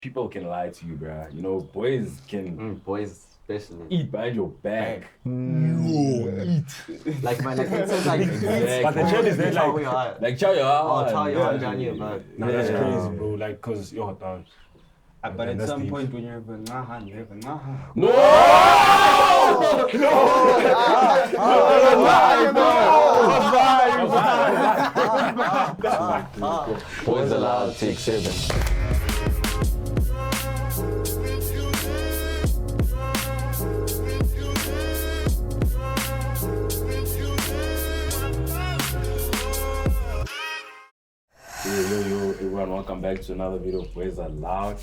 people can lie to you, bruh. You know, boys can Boys especially. eat behind your back. Eat. Like man, like it says like Exactly. But the trend is that chow like, your heart. Like, chow your Oh, heart. chow your heart Yeah. behind your back. nah, that's Yeah. crazy, bro. Like, cause yo, dog. But at That's some deep. point when you have a naha, you have a naha. No! Boyz Aloud, take 7. Yo, everyone, welcome back to another video of Boyz Aloud.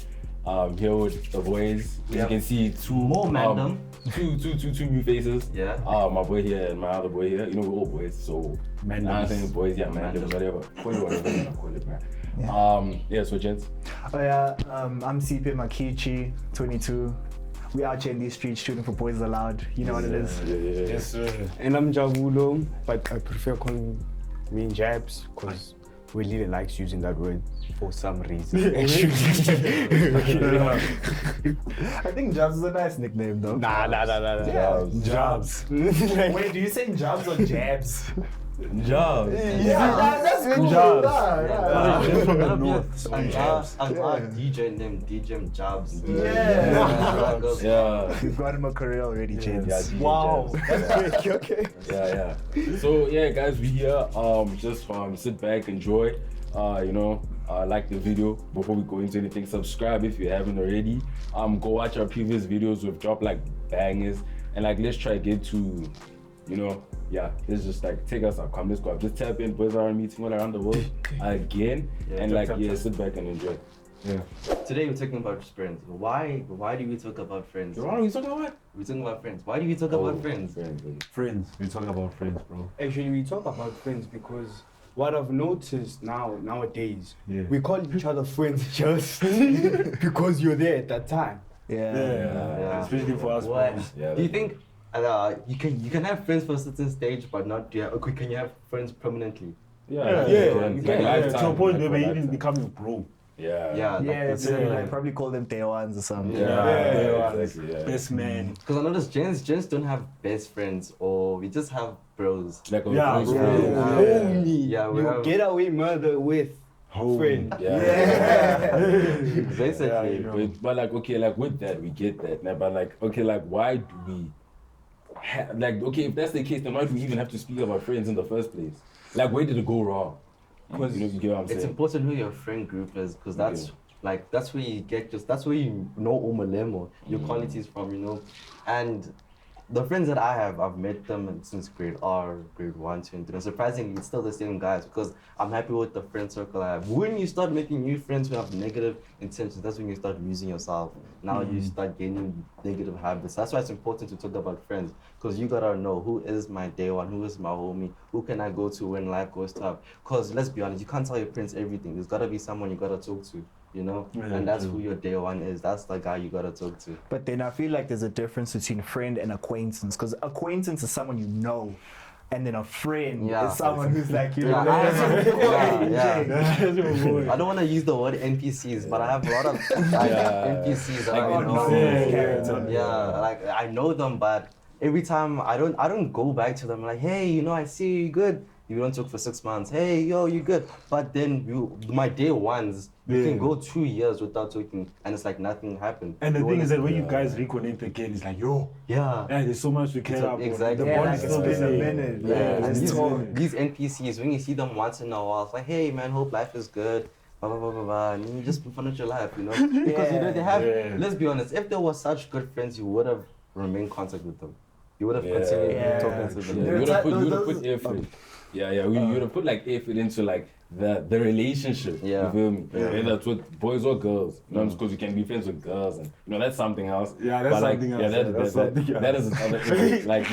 Here with the boys. As you can see, two new faces. Yeah. My boy here and my other boy here. You know, we're all boys, so Mandoms. I think boys, yeah, mandoms, whatever. Call it whatever you wanna call it, man. Yeah, so gents. Oh yeah, I'm CP Makichi, 22. We out here in these streets shooting for Boyz Aloud. You know what it is. Yeah. Yes, sir. And I'm Javulo, but I prefer calling me Jabs because we really likes using that word for some reason. Actually. I think Jobs is a nice nickname though. Nah. Jobs. Wait, do you say Jobs or Jabs? Jobs. That's good. Jobs. That'll be North, a DJ named DJ Jobs. Yeah. Yeah. We've got him a career already, James. Yeah, DJ Wow. Jabs. That's quick, okay. Yeah. So yeah, guys, we here. Just sit back, enjoy. Like the video. Before we go into anything, subscribe if you haven't already. Go watch our previous videos. We've dropped like bangers, and like let's try to get to, let's just like take us up. Come, let's go up. Just tap in. Boys are meeting all around the world again, and sit back and enjoy. Yeah. Today we're talking about friends. Why do we talk about friends? What are we talking about? We're talking about friends. Why do we talk about friends? Friends. We're talking about friends, bro. Actually, we talk about friends because what I've noticed nowadays, Yeah. we call each other friends just because you're there at that time. Yeah. Especially for us, What? boys. Yeah, Do you think you can have friends for a certain stage, but not can you have friends permanently? Yeah. To a point where they even become your bro. Yeah. Like probably call them day ones or something. Exactly, yeah. Best man. Because I noticed gents don't have best friends, or we just have bros. Like a Yeah, close bro. friend. Homie, Yeah, we you have- get away murder with friend. Basically. Yeah, you know. But like, okay, like with that, we get that. Now, but like, okay, like, why do we if that's the case, then why do we even have to speak about friends in the first place? Like, where did it go wrong? You get what I'm It's saying? important who your friend group is, because that's that's where you get that's where you know Umalemo, your qualities from, and the friends that I have, I've met them since grade 1, 2, and 3. And surprisingly, it's still the same guys because I'm happy with the friend circle I have. When you start making new friends who have negative intentions, that's when you start losing yourself. Now you start gaining negative habits. That's why it's important to talk about friends, because you gotta know who is my day one, who is my homie, who can I go to when life goes tough. Because let's be honest, you can't tell your friends everything. There's gotta be someone you gotta talk to. And that's who your day one is. That's the guy you gotta talk to. But then I feel like there's a difference between friend and acquaintance, because acquaintance is someone you know, and then a friend is someone who's like, I don't want to use the word NPCs, but I have a lot of NPCs that I know. Like I know them, but every time I don't go back to them like, hey, I see you good. You don't talk for 6 months. Hey, yo, you good? But then my day ones, you can go 2 years without talking, and it's like nothing happened. And the thing is that when you guys reconnect again, it's like, there's so much to care about. Exactly. The bond is still the same. And these NPCs, when you see them once in a while, it's like, hey man, hope life is good. Blah, blah, blah, blah, blah. And you just fun with your life, Because they have, let's be honest, if they were such good friends, you would have remained in contact with them. You would have continued talking to them. You would have put effort. You would have put like effort into like the relationship. You feel me? Whether that's with boys or girls. Because you can be friends with girls, and that's something else. Yeah, that's something else. That is another thing. Like,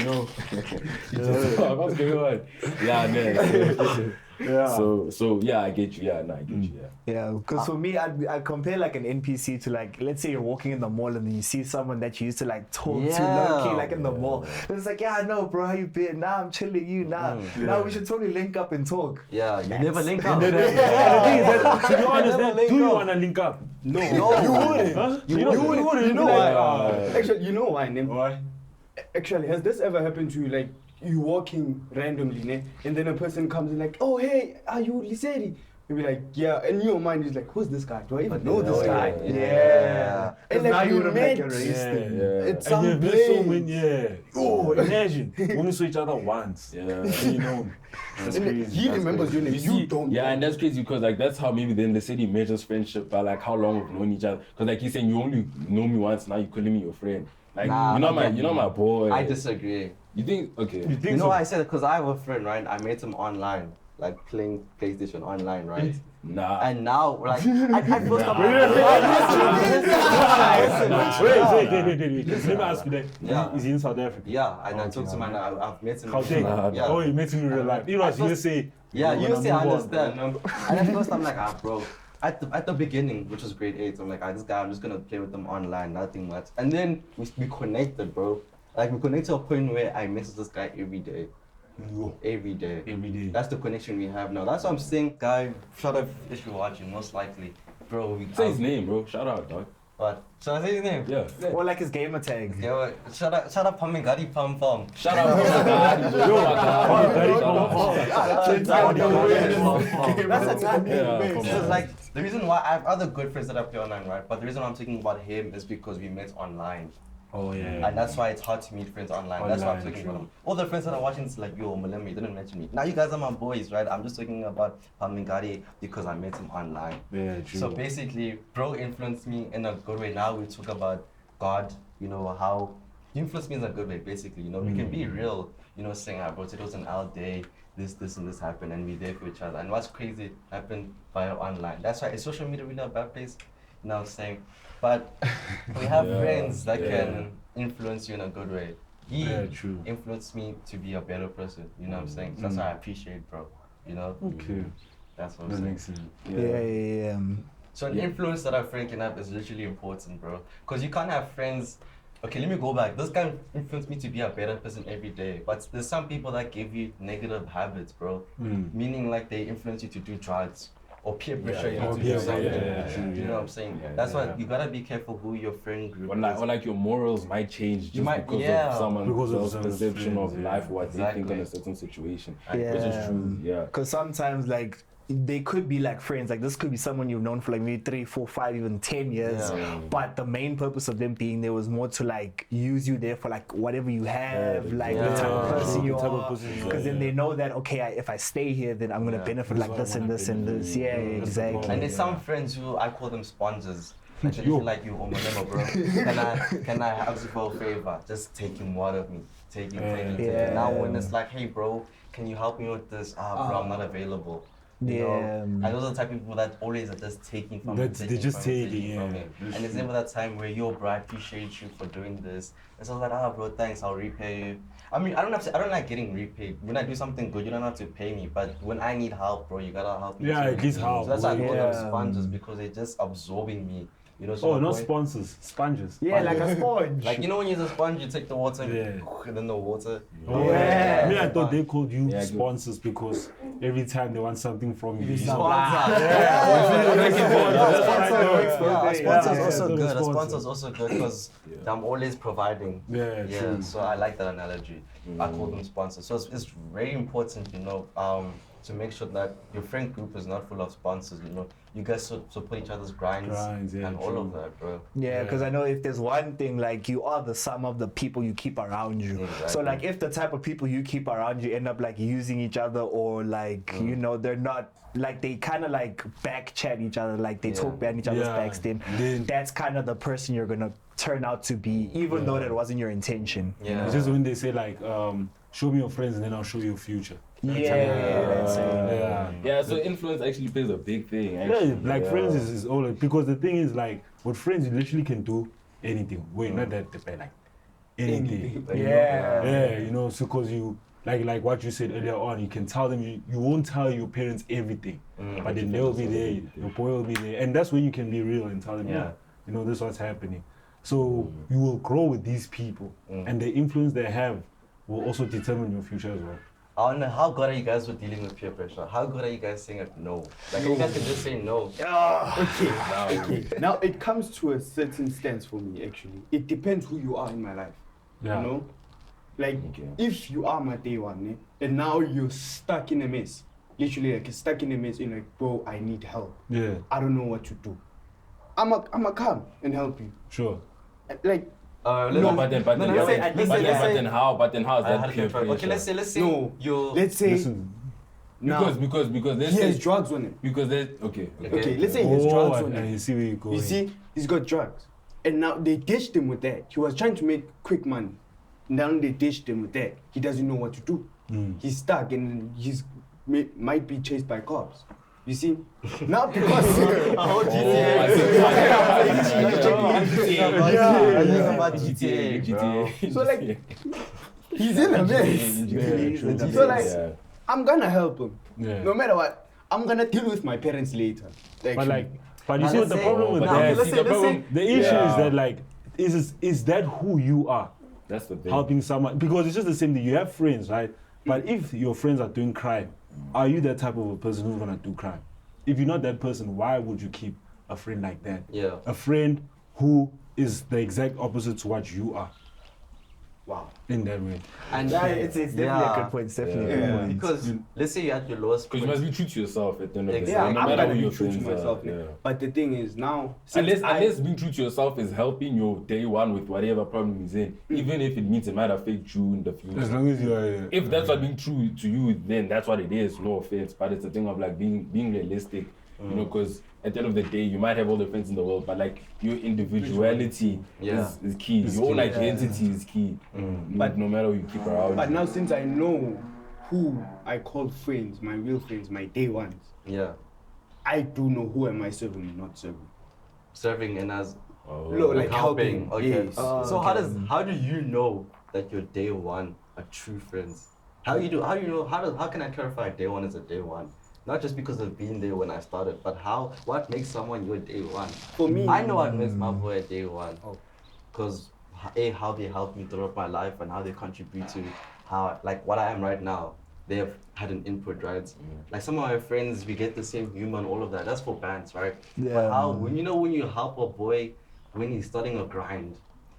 what's going on? Yeah, man. Yeah. So yeah, I get you. Yeah, no, I get you. Yeah. Yeah, because for me, I compare like an NPC to like, let's say you're walking in the mall and then you see someone that you used to like talk to low-key, like in the mall. It's like, yeah, I know, bro, how you been? Nah, I'm chilling you. Now we should totally link up and talk. Yeah, you never link up. The thing is that, to be honest, do you want to link up? No, No. you wouldn't. Huh? You wouldn't. You know why? Actually, you know why? Why? Actually, has this ever happened to you? Like, you walking randomly, ne? And then a person comes in like, oh, hey, are you Liseri? You'll be like, yeah. And in your mind, is like, who's this guy? Do I even know this guy? Yeah. And now like, you we would have met like erased it. at And some you've met place. so many, Oh, imagine when we saw each other once. Yeah. You know, that's And crazy. he remembers your name. You You see, don't. yeah, and that's crazy because like that's how maybe then the city measures friendship by like how long we've known each other. Because like he's saying you only know me once, now you're calling me your friend. Like Nah, you're not my boy. I disagree. You think okay? You think You know so? why I said it? Because I have a friend, right? I met him online, like playing PlayStation online, right? Nah. And now, like, I first time. Wait. Let me ask you that. Yeah. Is he in South Africa? Yeah, and I talked to him and I've met him. Gauteng? Yeah. Oh, you met him in real life. You know, you say. Yeah, you see, I move on, understand. And at first I'm like, bro. At the beginning, which was grade 8, I'm like, this guy, I'm just gonna play with him online, nothing much. And then we connected, bro. Like we connected to a point where I message this guy every day. Every day. Every day. That's the connection we have now. That's what I'm saying, guy. Shut up if you're watching, most likely. Bro, Say his name, bro. Shout out, dog. But should I say his name? Yeah. Or like his gamer tag. Yo, shut up, Pamengadi Pam Pam. Shout out, bro. That's a good Yeah, name. come So on. like the reason why I have other good friends that I play online, right? But the reason why I'm talking about him is because we met online. Oh, yeah. And that's why it's hard to meet friends online. That's why I'm talking about them. All the friends that are watching, it's like, yo, Malemi, you didn't mention me. Now you guys are my boys, right? I'm just talking about Pamengadi because I met him online. Yeah, true. So basically, bro influenced me in a good way. Now we talk about God, you know, how he influenced me in a good way, basically. You know, we can be real, you know, saying, bro, it was an out day, this and this happened, and we're there for each other. And what's crazy happened via online. That's why is social media really a bad place? You know what I'm saying? But we have friends that can influence you in a good way. He influenced me to be a better person, you know what I'm saying? So that's why I appreciate, bro, you know? Okay. That's what I'm That saying. makes sense. Yeah. So an influence that a friend can have is literally important, bro. Because you can't have friends. Okay, let me go back. This guy influenced me to be a better person every day. But there's some people that give you negative habits, bro. Meaning like they influence you to do drugs or peer pressure you to do something. You know what I'm saying? That's why you gotta be careful who your friend group Or is. like your morals might change just might- because yeah. of someone's Because of someone's perception of friends, life, what they think in Exactly. a certain situation. Yeah. Which is true. Yeah. Because sometimes, like, they could be like friends. Like, this could be someone you've known for like maybe 3, 4, 5, even 10 years. Yeah. But the main purpose of them being there was more to like use you there for like whatever you have, like the type of person you The type of are. person you are, Because then they know that, okay, if I stay here, then I'm going to benefit like this and this and this. Yeah, exactly. And there's some friends who I call them sponsors. Like they feel like you, bro. Can I ask you for a favor? Just taking water of me. Taking. Now when it's like, hey bro, can you help me with this? Bro, I'm not available. You know? And those are the type of people that always are just taking from me. They're just taking from me. And it's never that time where, yo bro, I appreciate you for doing this. And so I was like, bro, thanks, I'll repay you. I mean, I don't like getting repaid. When I do something good, you don't have to pay me. But when I need help, bro, you gotta help me. Yeah, too. at least help. So that's why I call them Yeah. sponges, because they're just absorbing me. You know, Oh, not point- sponsors, sponges. Yeah, like a sponge. Like, you know when you use a sponge, you take the water and then the water. Yeah. Me, I thought they called you Yeah, good. sponsors because every time they want something from you. A sponsor's also Yeah, good. A sponsor. sponsor's also good because I'm always providing. Yeah, true. So I like that analogy. I call them sponsors. So it's very important, you know, to make sure that your friend group is not full of sponsors, you know. You guys support each other's grinds yeah, and all of that, bro. Yeah, because I know if there's one thing, like, you are the sum of the people you keep around you. Exactly. So like if the type of people you keep around you end up like using each other, or like you know, they're not, like, they kind of like back chat each other, like they talk behind each other's backs, then that's kind of the person you're gonna turn out to be, even though that wasn't your intention. Yeah. It's just when they say like, show me your friends and then I'll show you your future. Yeah, so influence actually plays a big thing. Actually. Like friends is all because the thing is like with friends you literally can do anything. Wait, not that depend like anything. Yeah. Yeah, you know, so cause you like what you said earlier on, you can tell them, you won't tell your parents everything, but then they'll be there, your boy will be there, and that's when you can be real and tell them, you know, this is what's happening. So you will grow with these people, and the influence they have will also determine your future as well. I wonder how good are you guys with dealing with peer pressure? How good are you guys saying no? Like you guys can just say no. Okay. Now it comes to a certain stance for me actually. It depends who you are in my life. Yeah. You know? Like if you are my day one, and now you're stuck in a mess. Literally like you're stuck in a mess, you're like, bro, I need help. Yeah. I don't know what to do. I'ma come and help you. Sure. Like But then how is that peer pressure? Okay, let's say because let's he say has drugs on him. because there's Okay, let's say he has drugs on him. You see where you're going. You see, he's got drugs. And now they ditched him with that. He was trying to make quick money. Now they ditched him with that. He doesn't know what to do. He's stuck and might be chased by cops. You see? Now because GTA. So like he's in a mess. So like I'm gonna help him. Yeah. No matter what. I'm gonna deal with my parents later. But you see what the problem with that? The issue is that like, is that who you are? That's the thing. Helping someone, because it's just the same thing. You have friends, right? But if your friends are doing crime, are you that type of a person who's gonna do crime? If you're not that person, why would you keep a friend like that? Yeah. A friend who is the exact opposite to what you are. Wow. In that way. And It's definitely a good point. It's definitely a good point. Because let's say you're at your lowest Because point. you must be true to yourself at the end of the day. Yeah, No I'm matter gonna who be your true to friends myself. are, yeah. But the thing is now, Unless being true to yourself is helping your day one with whatever problem he's in, even if it means it might affect you in the future. As long as you are. If that's what being true to you, then that's what it is. No offense, but it's a thing of like being realistic, you know, because at the end of the day, you might have all the friends in the world, but like your individuality is key. Your own identity is key. But no matter who you keep around. But now since I know who I call friends, my real friends, my day ones, I do know who am I serving and not serving. Serving and as Like helping. Okay. Yes. So how do you know that your day one are true friends? How can I clarify day one is a day one? Not just because of being there when I started, but what makes someone your day one? For me, I know what makes my boy a day one. Because how they helped me throughout my life and how they contribute to how, like, what I am right now. They have had an input, right? Like some of my friends, we get the same humor and all of that. That's for bands, right? Yeah. But when you help a boy when he's starting a grind,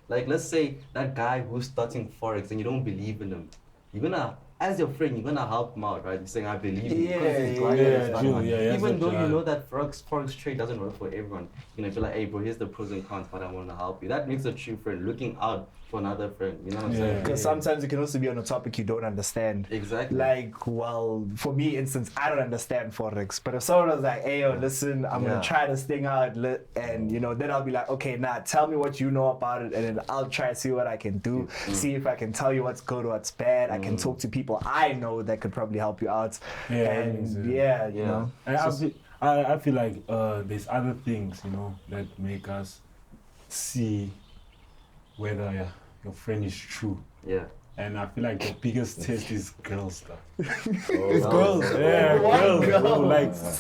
like let's say that guy who's starting Forex and you don't believe in him, you're gonna, as your friend, you're gonna help him out, right? You're saying, I believe in you because he's grinding. Even though you know that Forex trade doesn't work for everyone, you're gonna be like, hey bro, here's the pros and cons, but I wanna help you. That makes a true friend, looking out for another friend, you know what I'm saying? Because sometimes it can also be on a topic you don't understand. Exactly. Like, well, for me, instance, I don't understand Forex, but if someone was like, hey, yo, listen, I'm gonna try this thing out, and you know, then I'll be like, okay, tell me what you know about it, and then I'll try to see what I can do, see if I can tell you what's good, what's bad. I can talk to people I know that could probably help you out. You know. And I feel like there's other things, you know, that make us see whether your friend is true. Yeah. And I feel like the biggest test is girl stuff. it's girls. Yeah, girls.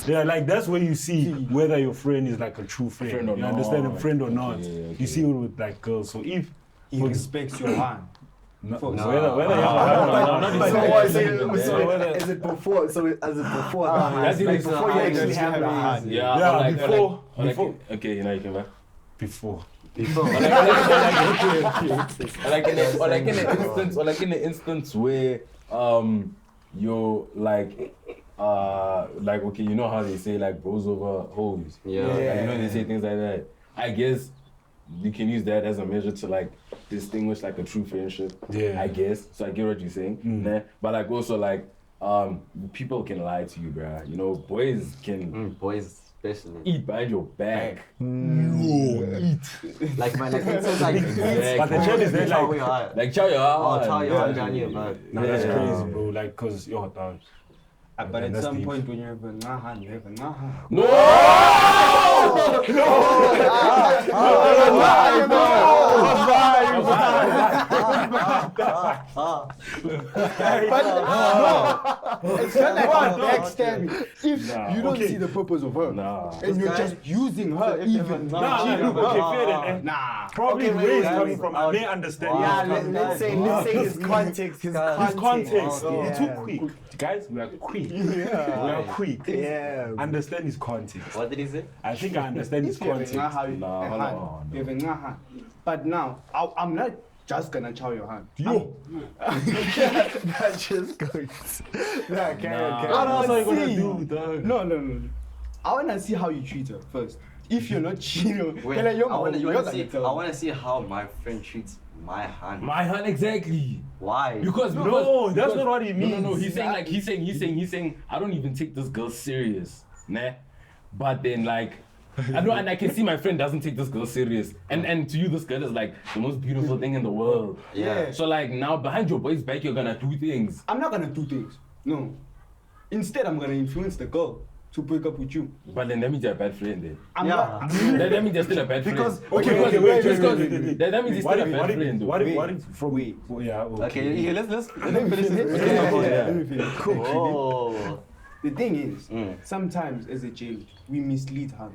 Bro. Like that's where you see whether your friend is like a true friend. You understand, a friend or not. You see it with like girls. So if he respects your hand. Is it before? So is it before? That's before you actually have the hand. Before. Okay, you know you can back. Before. Or like in the instance where you're like okay, you know how they say like bros over hoes. Like, you know they say things like that. I guess you can use that as a measure to like distinguish like a true friendship. I guess. So I get what you're saying. But like also like people can lie to you, bruh. You know, boys can boys especially eat behind your back. Eat. Like my it says like but the trend is that like chow your heart. Chow your heart behind your back. That's crazy, bro. Like cause your dog. But at some point when you have a naha, you have a naha. It's not like I'm backstabbing. If you don't see the purpose of her, and you're just using her even. Probably Okay, where he's wait, coming from, I may understand. let's say his context. His context. You're too quick. Guys, we are quick. We are quick. Yeah. Understand his context. What did he say? I think I understand his context. But now, I'm not just gonna chow your hand. Yo. That just goes. Nah, carry on. What else are you gonna do, dog? No. I wanna see how you treat her first. If you're not cheating, Wait, I want to see how my friend treats my hand. My hand, exactly. Why? Because No, that's not what he means. No. He's saying I don't even take this girl serious, nah. But then like, I know, and I can see my friend doesn't take this girl serious, and to you this girl is like the most beautiful thing in the world. Yeah. So like now behind your boy's back you're gonna do things. I'm not gonna do things. No. Instead, I'm gonna influence the girl to break up with you. But then that means you're a bad friend then. I'm not. That means you're still a bad friend. Wait. That means you're still a bad friend though. What if from Wait. Yeah, Okay, let's finish this. Let me finish. Oh. The thing is, sometimes as a jail, we mislead her.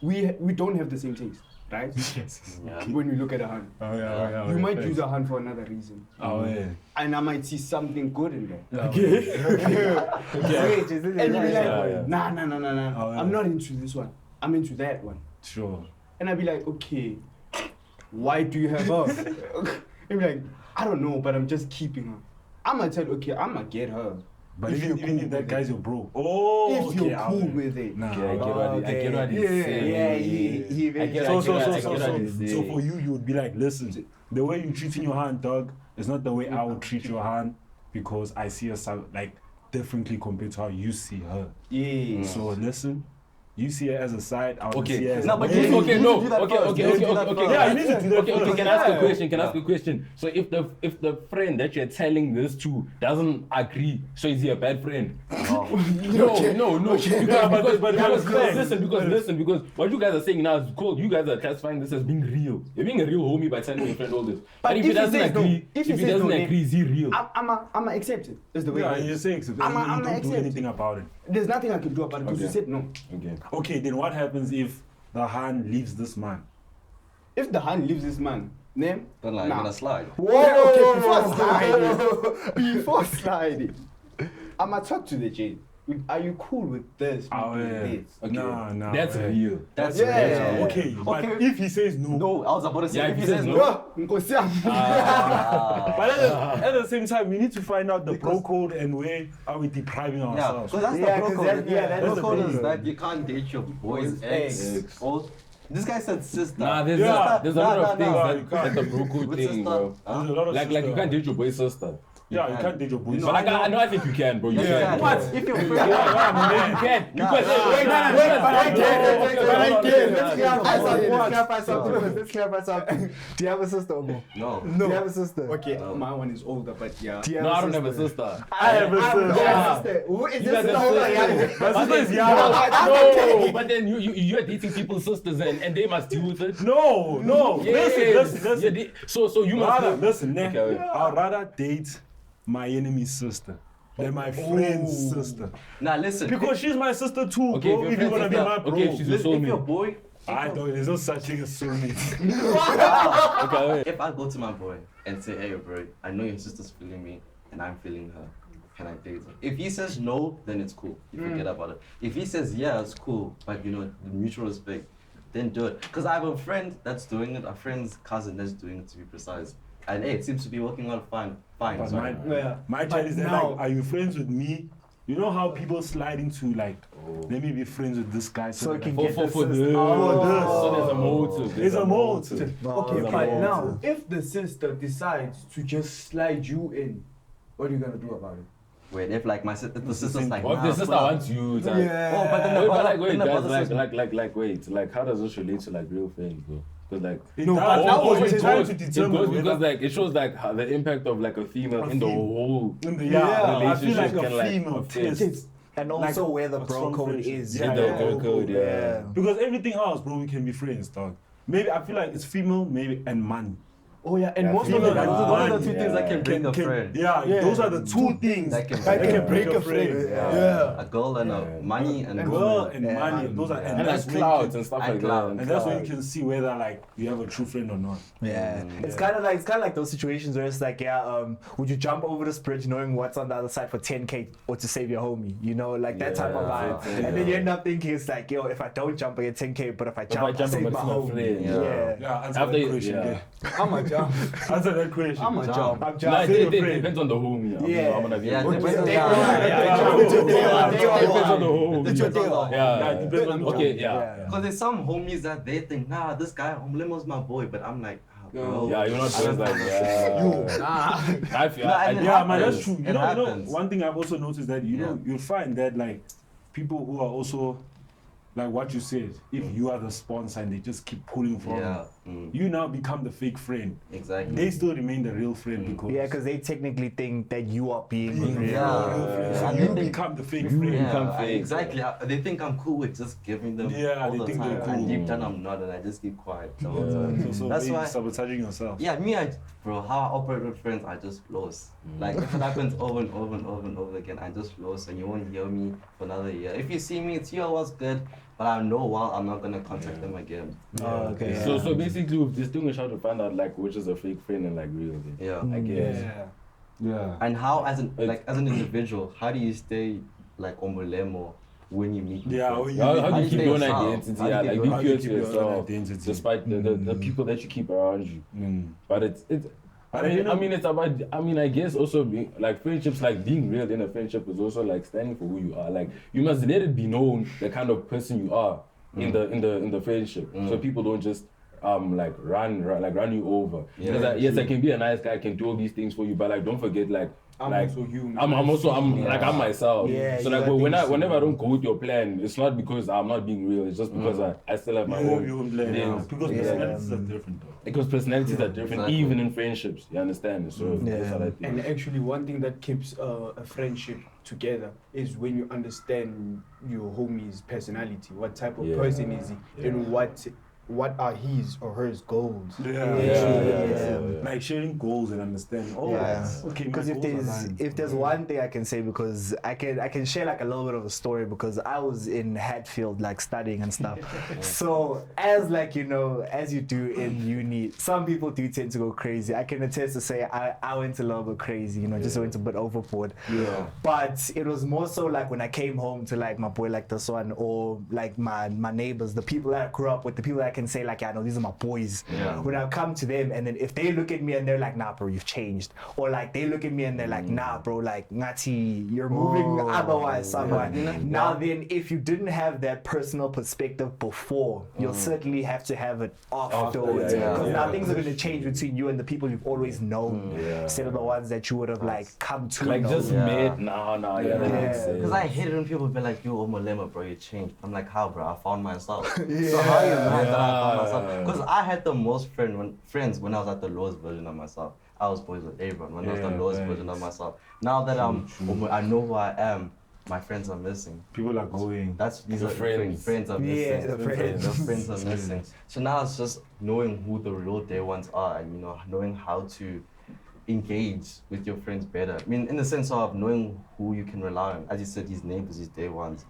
We don't have the same taste, right? Yes. When we look at a hand. You might use a hand for another reason. Oh yeah. And I might see something good in there. Okay. Wait, is it And you'll be like, Yeah. nah. Oh, yeah. I'm not into this one. I'm into that one. Sure. And I'd be like, okay, why do you have her? And be like, I don't know, but I'm just keeping her. I'm gonna tell you, okay, I'm gonna get her. But If even you're cool if that with guy's your bro. Oh, If okay, you're cool with it. Nah. Yeah, I get what he's saying. Yeah, he I get So what he's so saying. for you would be like, listen, the way you treating your hand, dog, is not the way I would treat your hand because I see her like differently compared to how you see her. Yeah. So listen, you see her as a side, I would see her as No, a but main. you Okay. need to do that first. You need to do that Okay. first. Yeah, you need to do that Okay. first. Can I ask a question? Can I ask a question? So if the friend that you're telling this to doesn't agree, so is he a bad friend? No. Because what you guys are saying now is cool. You guys are classifying this as being real. You're being a real homie by telling your friend all this. But if he doesn't agree, if he doesn't agree, is he real? I'm accept it. That's the way Yeah, it you're is. saying so. I'm You don't do accept anything about it. There's nothing I can do about it because you Okay. said no. Okay. Okay, then what happens if the hand leaves this man? If the hand leaves this man, name? Then like, I'm gonna slide. Before sliding, I'ma talk to the jail. Are you cool with this? Oh, with yeah. this? Okay. Nah. That's real. That's Yeah. real. Okay, but Okay. if he says no, No, I was about to say Yeah, if he says no. but at the same time, we need to find out the pro code and where are we depriving Yeah, ourselves. because that's Yeah, the 'cause bro that- code. yeah, that's The the code is problem. that you can't date your boy's ex. Ex. Or this guy said sister. Nah, there's Yeah. a lot of things nah, that you can't. the bro code With thing, sister. bro. There's a lot of Like you sister. can't date your boy's sister. Yeah, you can't date your boys. But like I know I think you can, bro. You You can. can. What? If you're You can. You can. Nah. Wait, but I can. Let's clarify something. Do you have a sister, Omo? No. Do you have a sister? Okay, my one is older, but yeah. Do you No, I don't have a sister? sister. I have a sister. Who is You this guys sister? are Hold on, sisters. yeah. My sister is young. No, but then you're dating people's sisters and they must deal with it. No. Yes. Listen. So you must. Rather, listen, Okay, wait. I'd rather date my enemy's sister than my friend's sister. Nah, listen. Because she's my sister too, Okay, bro. if If your you're gonna be friend's my sister- bro. okay, she's your Listen, if your soulmate. boy. I don't, there's no such thing as soulmate. Okay, wait. If I go to my boy and say, hey, bro, I know your sister's feeling me and I'm feeling her. Can I date her? If he says no, then it's cool. You forget about it. If he says yeah, it's cool, but mutual respect, then do it. Because I have a friend that's doing it, a friend's cousin that's doing it to be precise. And hey, it seems to be working out fine. But Sorry. my child is that now- like, are you friends with me? You know how people slide into like, let me be friends with this guy So that it can I- get For the this. sister. So there's a motive. There's a motive. Okay, There's a but motive. now, if the sister decides to just slide you in, what are you gonna do about it? Wait, if like if the sister's like, What if the nah, sister pull up. wants you? Like, Oh, but then Wait, the but brother, like, wait, then the guys, brother says, wait, like, how does this relate to like real friends, bro? Because like, No, but now we're we're trying to determine because whether- like it shows like how the impact of like a female in the whole I feel relationship like can a like female affect- test. And also Like, where the a bro strong code friendship. is. Yeah, the bro code, yeah. Because everything else, bro, we can be friends, dog. Maybe I feel like it's female, maybe and money. Oh yeah, and most feel of the like Those are the two Yeah. things that can break a friend. Yeah, Yeah. those are the two things That can that can break a friend. Yeah. A girl and Yeah. a money and girl woman. and money. Those are And like that's where you clouds can- and stuff and like clouds. that. and that's where you can see whether like you have a true friend or not. Yeah, it's kind of like those situations where it's like, would you jump over this bridge knowing what's on the other side for 10K or to save your homie? You know, like that type of vibe. Yeah. And then you end up thinking it's like, yo, if I don't jump, I get 10K, but if I jump, I save I'm my gonna homie. friend. Yeah. Yeah, answer After that you- question. yeah. Yeah. I'm a jump. Answer that question. I'm a jump. I'm No, jumping. it depends on the homie. Yeah. I'm gonna be Yeah, honest. depends on Day the one. It depends on the homie. It's your day off. Yeah, it depends on the okay, homie. yeah. Because there's some homies that they think, nah, this guy, Lemo's my boy, but I'm like, bro. Yeah, you're not just like, yeah. I feel, Nah, I, and it Yeah, man, happens. that's true. It You know, happens. one thing I've also noticed that you'll find that like people who are also like what you said, if you are the sponsor and they just keep pulling from Yeah. you now become the fake friend. Exactly. They still remain the real friend because Yeah, because they technically think that you are being real. Yeah. so And you they think- become the fake friend. Yeah, fake. exactly. They think I'm cool with just giving them Yeah, all they the think time. they're cool. And deep down I'm not, and I just keep quiet the whole time. So That's maybe why. sabotaging yourself. Yeah, bro, how I operate with friends, I just close. Like if it happens over and over and over and over again, I just close, and you won't hear me for another year. If you see me, it's yo, what's good, but I know I'm not gonna contact them again. Oh, okay. So basically, with distinguish how to find out like which is a fake friend and like real. Yeah. I guess. Yeah. And how, as an individual, how do you stay like omolemo when you meet? new Yeah, friends? when you How meet do How you you keep stay your own yourself? identity? How Yeah, you like keep be your- pure you to keep your own yourself, identity? despite the people that you keep around you. But it's. But I mean, it's about. I mean, I guess also being like friendships, like being real in a friendship is also like standing for who you are. Like you must let it be known the kind of person you are in the friendship, so people don't just like run you over. Yeah, Because yes, I can be a nice guy, I can do all these things for you, but like don't forget like. I'm Like, also human. I'm myself. Yeah, so you like got whenever I don't go with your plan, it's not because I'm not being real. It's just because I still have my You have own your own plan. things. Yeah. Because personalities are different though. Because personalities are different, exactly. even in friendships. You understand? So that's what I think. And actually, one thing that keeps a friendship together is when you understand your homie's personality. What type of Yeah. person is he, and what are his or her goals? Yeah. Like sharing goals and understanding. Oh, Yeah. okay. Because if there's one thing I can say, because I can share like a little bit of a story, because I was in Hatfield like studying and stuff. So as like as you do in uni, some people do tend to go crazy. I can attest to say I went a little bit crazy, just went a bit overboard. Yeah. But it was more so like when I came home to like my boy like this one, or like my neighbors, the people that I grew up with, the people that I can say like, yeah, no, these are my boys. Yeah. When I come to them, and then if they look at me and they're like, nah, bro, you've changed, or like they look at me and they're like, nah, bro, like ngati, you're moving otherwise somewhere. Now then, if you didn't have that personal perspective before, you'll certainly have to have it afterwards, because now things are going to change between you and the people you've always known, instead of the ones that you would have like come to Like know. just met. Nah, that makes sense. Because I hate it when people be like, yo, Omolema, bro, you changed. I'm like, how, bro? I found myself. So how are you mad that I found myself? Because I had the most friends when I was at the lowest version of myself. I was boys with everyone when I was the lowest version of myself. Now that I know who I am, my friends are missing. People are going. These The are friends. friends are missing. Yeah, the friends. The friends are missing. So now it's just knowing who the real day ones are, and knowing how to engage with your friends better. I mean, in the sense of knowing who you can rely on. As you said, these neighbors, these day ones.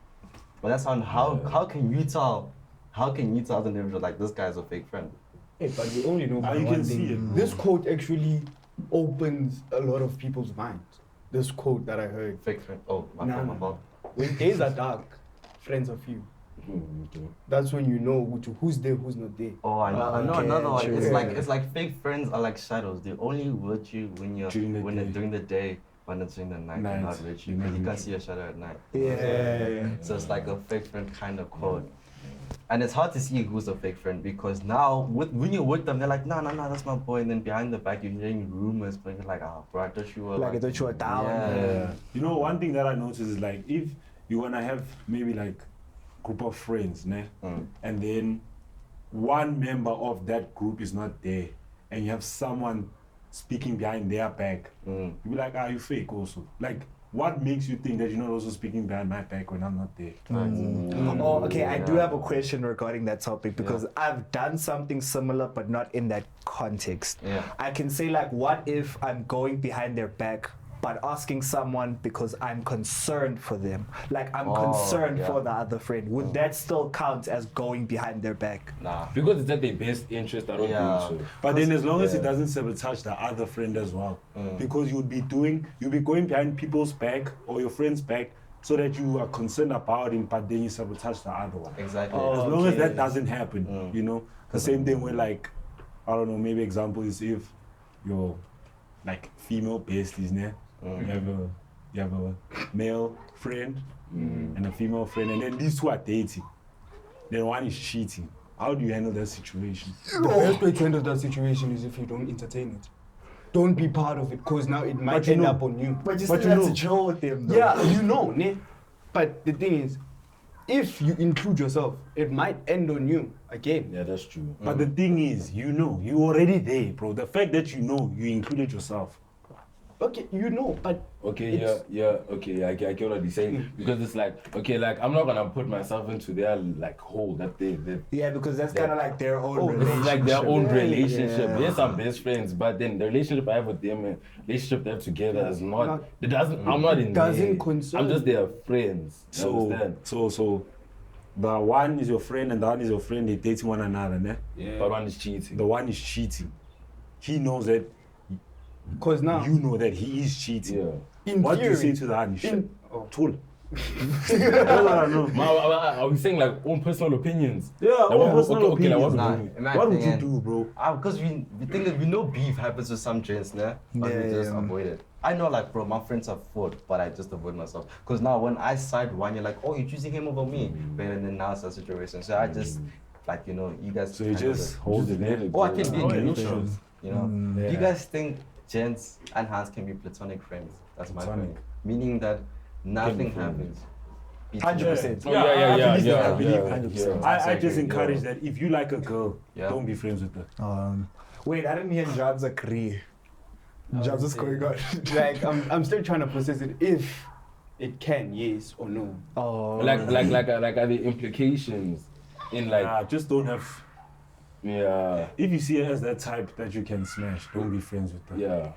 But that's how can you tell as an individual like this guy's a fake friend? Hey, but we only know by You one can thing. see it. This quote actually opens a lot of people's minds. This quote that I heard. Fake friend. Oh, my Nah, fault, my nah. fault. When days are dark, friends are few. That's when you know who's there, who's not there. Oh, I know Okay, another one. true. It's like fake friends are like shadows. They only with you when you're during the day. When it's during the night, they're not with you. You can't see a shadow at night. Yeah. So it's like a fake friend kind of quote. And it's hard to see who's a fake friend, because now when you're with them, they're like, nah, that's my boy. And then behind the back, you're hearing rumors, but you're like, bro, I thought you were Like I thought you were down. Yeah. One thing that I noticed is like if you wanna have maybe like group of friends, né? And then one member of that group is not there, and you have someone speaking behind their back, you be like, you fake also. Like what makes you think that you're not also speaking behind my back when I'm not there? Oh, okay. I do have a question regarding that topic because I've done something similar, but not in that context. Yeah. I can say like, what if I'm going behind their back, but asking someone because I'm concerned for them? Like I'm concerned for the other friend. Would that still count as going behind their back? Nah. Because it's at their best interest, I don't think so. But then as long as it doesn't sabotage the other friend as well. Because you'll be going behind people's back or your friend's back so that you are concerned about him, but then you sabotage the other one. Exactly. As long as that doesn't happen, you know. The same thing with like, I don't know, maybe example is if your like female besties, né? You have a male friend and a female friend, and then these two are dating. Then one is cheating. How do you handle that situation? The best way to handle that situation is if you don't entertain it. Don't be part of it, because now it might end up on you. But you still have to chill with them though. Yeah, you know, ne? But the thing is, if you include yourself, it might end on you again. Yeah, that's true. But the thing is, you already there, bro. The fact that you included yourself. Okay, you know, but Okay, okay, I get what you're saying. Because it's like, okay, like I'm not gonna put myself into their like hole that they Yeah, because that's kind of like their own It's relationship. like their own relationship. Yeah. Yes, I'm best friends, but then the relationship I have with them, and relationship they have together is not. It doesn't. I'm not in. Doesn't there. concern I'm just their friends. You understand? So, the one is your friend and the one is your friend. They dating one another, ne? yeah, But one is cheating. The one is cheating. He knows that. because now You know that he is cheating. Yeah. in What do you theory, say to the one? oh. Tool. That's what I know. Are we saying like own personal opinions? Yeah, Like, own what- personal okay, like, opinions. what Nah, would you do? in my What would you opinion, do, bro? Because we think that we know beef happens with some gents, né? But we just avoid it. I know, like, bro, my friends have fought, but I just avoid myself. Because now when I side one, you're like, oh, you're choosing him over me. But then now it's a situation. So I just, like, you know, you guys. So you handle just it. hold it there. Oh, I can be Okay, neutral. sure. You know, do you guys think gents and Hans can be platonic friends? That's my Platonic. point. Meaning that nothing happens. 100%. I believe yeah, 100%. yeah. I just encourage that if you like a girl, Yeah. don't be friends with her. Wait, I didn't hear Jobs agree. Jobs is going on. like I'm still trying to process it. If it can, yes or no. Oh, Like are the implications in like Just don't have. yeah. If you see her as that type that you can smash, don't be friends with her. Yeah.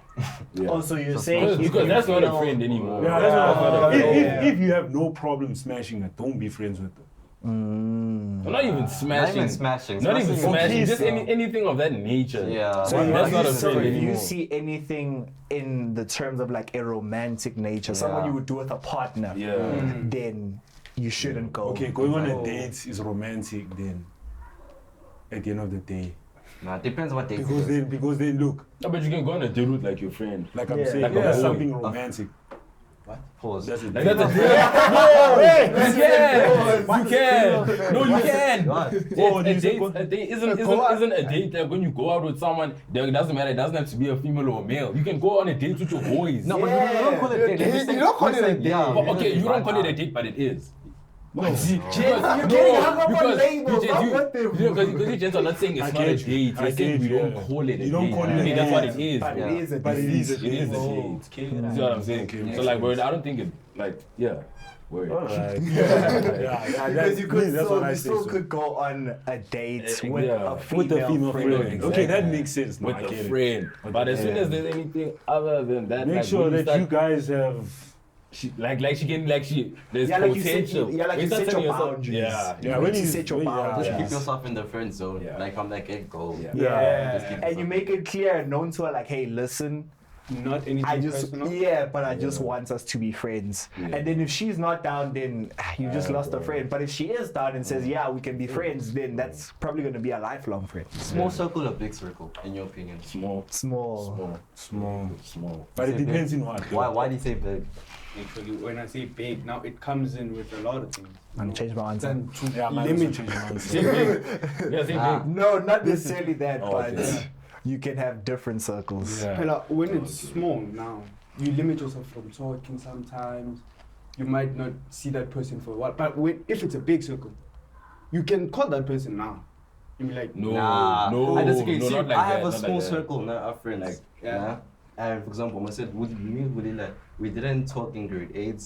Oh, so you're saying Because that's not a friend anymore. Yeah, that's what I'm saying. yeah. If you have no problem smashing her, don't be friends with her. Well, not even smashing. Not even smashing. Not even Smashing smashing. is- Just anything of that nature. Yeah. So That's not a so friend if you anymore. see anything in the terms of like a romantic nature, someone you would do with a partner, Yeah. then you shouldn't go. Okay, going on a date is romantic then. At the end of the day, Nah, depends what they because then look, No, but you can go on a date with like your friend. like I'm Yeah. saying, Like a that's boy. something romantic. What? Pause. That's it. Like that's a date. No, you can. No, you can. What? A date isn't a date like when you go out with someone. It doesn't matter. It doesn't have to be a female or a male. You can go on a date with your boys. No, but you don't call it a date. You don't call it a date. Yeah. But okay, you don't call it a date, but it is. You're getting hung up on labels. I'm with them. Because you gents are not saying it's I not a get you. date. You're I saying get we you, don't yeah. call it a You don't date. call it a I mean, that's what it date. is. But bro. it is a But it date. is a It is a date. date. See what I'm saying? Okay, So like, bro, I don't think it like Word. Alright. Yeah, Because you could that's what I still say. could go on a date with yeah. a female With the female friend. friend. Exactly. Okay, that makes sense. No, With I a get it. friend. But as soon as there's anything other than that, Make like, sure when that start- you guys have. there's Yeah, like you potential. set- yeah, like When you start set telling your yourself- boundaries. Yeah. Yeah, You when need to you set your yeah, boundaries. Just keep yourself in the friend zone. Yeah. Like I'm like, hey, go. Yeah. Yeah, Just keep and you make it clear and known to her like, hey, listen, Not anything I just personal. but I just want us to be friends. Yeah. And then if she's not down, then you just lost a bro. friend. But if she is down and says, yeah, we can be friends, then that's probably gonna be a lifelong friend. Small circle or big circle, in your opinion? Small. Small. But it Say big. depends in what. Why do you say big? Actually, when I say big, now it comes in with a lot of things. I'm gonna change my answer. Then to Yeah, mine limit also change my answer. Say big. Yeah, say Ah. big. No, not necessarily that, Oh, but okay. you can have different circles. Yeah. Fella, when it's small now, you limit yourself from talking sometimes. You might not see that person for a while. But if it's a big circle, you can call that person now. You be like, No, Nah, no, I disagree. no, See, not like I have that, a not small like that. circle, not a friend. Like, yeah. Nah. And for example, I said with me, we didn't talk in grade 8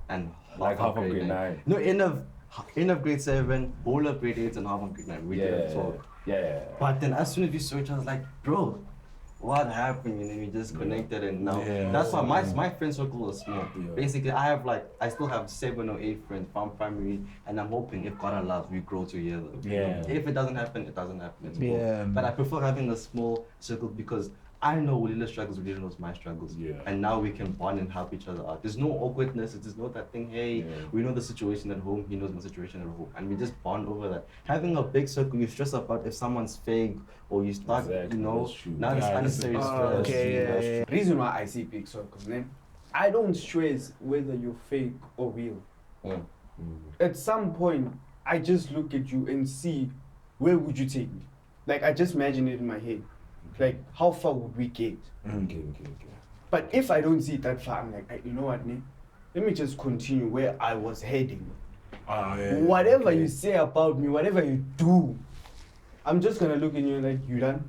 and Like half of grade 9. No, end of grade 7, whole of grade 8 and half of grade 9. We didn't talk. Yeah. But then as soon as we saw each other, I was like, bro, what happened? And then we just connected, and now that's why my friend circle is small. Yeah. Basically, I still have 7 or 8 friends from family, and I'm hoping if God allows, we grow together. Yeah. If it doesn't happen, it doesn't happen. It's cool. Yeah. But I prefer having a small circle because I know Ulila's struggles, Ulila knows my struggles. Yeah. And now we can bond and help each other out. There's no awkwardness. There's no that thing, hey, we know the situation at home, he knows my situation at home. And we just bond over that. Having a big circle, you stress about if someone's fake or you start, Exactly, you know, that's true. now it's unnecessary stress. Okay, yeah. Reason why I see big circles, man. I don't stress whether you're fake or real. Mm. At some point, I just look at you and see where would you take me. Like I just imagine it in my head. Like how far would we get? Okay. But if I don't see it that far, I'm like, you know what, man? Let me just continue where I was heading. Whatever you say about me, whatever you do, I'm just gonna look at you like, you done?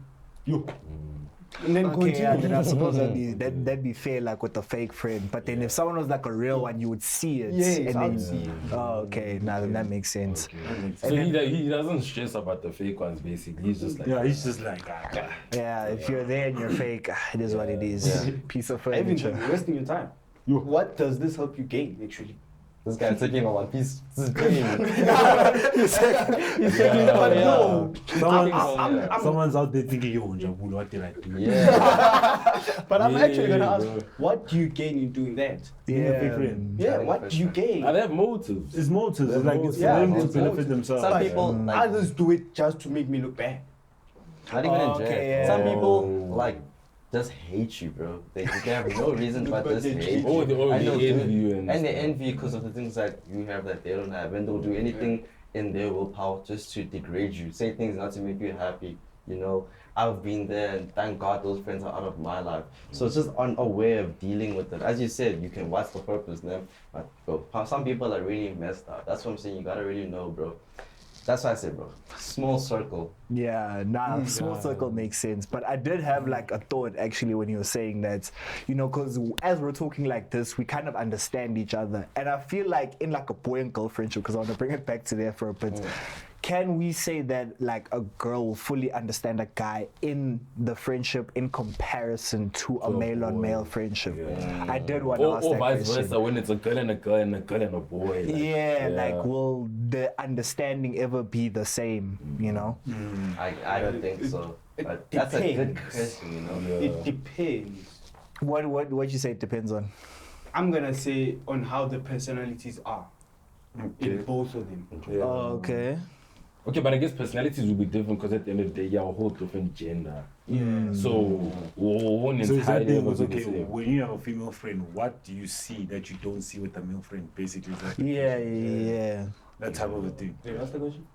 And then Okay, continue. yeah, then I suppose that'd be fair, like with a fake friend. But then if someone was like a real one, you would see it. Yes, and I then, would see it. Oh, okay. Now then that makes sense. So he doesn't stress about the fake ones, basically. He's just like, He's just like, Yeah, if you're there and you're fake, it is what it is. Piece of I even furniture. you're wasting your time. What does this help you gain, actually? This guy's taking a one piece. This is paying. But no, someone's out there thinking, yo, Njabulu, what did I do? Yeah. but I'm actually gonna ask, bro. what do you gain in doing that? Being a fake friend. Yeah, what do you gain? I have motives. It's motives. It's like it's for Yeah, them to it's benefit motives. themselves. Some people like, Others do it just to make me look bad. not even in Okay, jail. yeah. Some people like just hate you, bro. They have no reason but But just they hate Oh, you. they And they'll do envy it. you And they envy because of the things that you have that they don't have, and they'll do anything in their willpower just to degrade you, say things not to make you happy. You know, I've been there, and thank God those friends are out of my life. So it's just on a way of dealing with it. As you said, you can what's the purpose, man? But bro, some people are really messed up. That's what I'm saying. You gotta really know, bro. That's why I said, bro, small circle. Yeah, small circle makes sense. But I did have like a thought actually when you were saying that, you know, because as we're talking like this, we kind of understand each other. And I feel like in like a boy and girl friendship, because I want to bring it back to there for a bit. Can we say that like a girl will fully understand a guy in the friendship in comparison to a male on male friendship? I did want to ask Or that vice question. versa, when it's a girl and a girl and a girl and a boy. Like will the understanding ever be the same, you know? I don't think so. It But that's a good depends. question, you know. It depends. What you say it depends on? I'm gonna say on how the personalities are in both of them. Okay. Okay, but I guess personalities will be different because at the end of the day, you're a whole different gender. Yeah. So, one So is that entirely thing never was be okay? the same. When you have a female friend, what do you see that you don't see with a male friend? Basically, is that Yeah. that type of a thing. Wait, what's the question?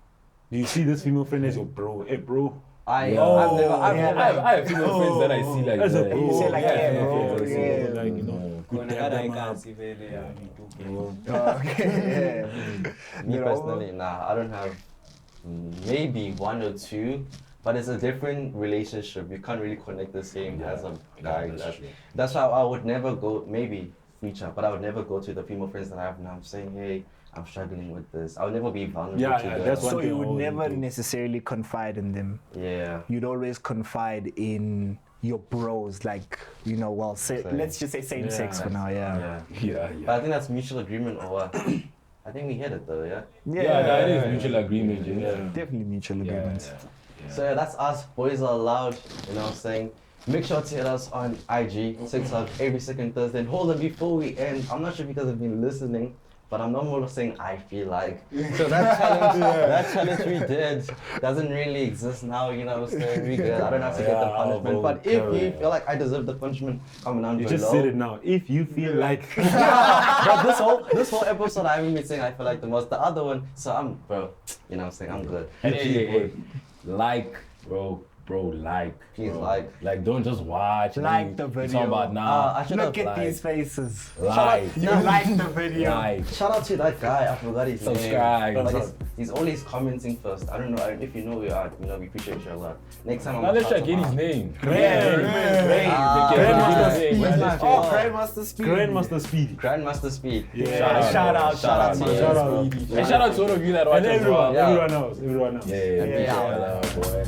Do you see this female friend as your bro? Hey, bro. I've I never have female friends that I see like As a that. bro. You say like, yeah, bro, so, yeah. like, you know, good dab them up. Okay. Me You know? personally, nah, I don't have maybe 1 or 2, but it's a different relationship. You can't really connect the same as a guy. That's why I would never go, maybe future, but I would never go to the female friends that I have now saying, hey, I'm struggling with this. I would never be vulnerable Yeah, to yeah, them. that's one So thing you I would always never do. necessarily confide in them. Yeah. You'd always confide in your bros, like, you know, well, let's just say same sex for now, yeah. But I think that's mutual agreement or what? I think we hit it though, yeah? That is mutual agreement, you know. Definitely mutual agreements. So yeah, that's us, Boyz Aloud, you know what I'm saying? Make sure to hit us on IG, TikTok, every second Thursday. And hold on, before we end, I'm not sure if you guys have been listening, but I'm not more saying I feel like. So that challenge we did doesn't really exist now, you know what I'm saying? We good. I don't have to get the punishment. But if you feel like I deserve the punishment, comment down You below. just said it now. If you feel like But this whole episode I haven't been saying I feel like the most. The other one, so I'm, bro, you know what I'm saying? I'm good. And hey, like, bro, bro, Please bro. Like, don't just watch. Like the Talk video. about nah. I should Look have at these faces. Like, You like the video. like, Shout out to that guy. I forgot his subscribe. name. Like he's always commenting first. I don't know if you know we are. You know we appreciate you a lot. Next time I'm Now let's try get his name. Grandmaster Speed. Grandmaster Speedy. Grandmaster Speed. Yeah. Shout out. Shout out. And shout out to all of you that watch And as well. everyone else. Yeah, Yeah. boy.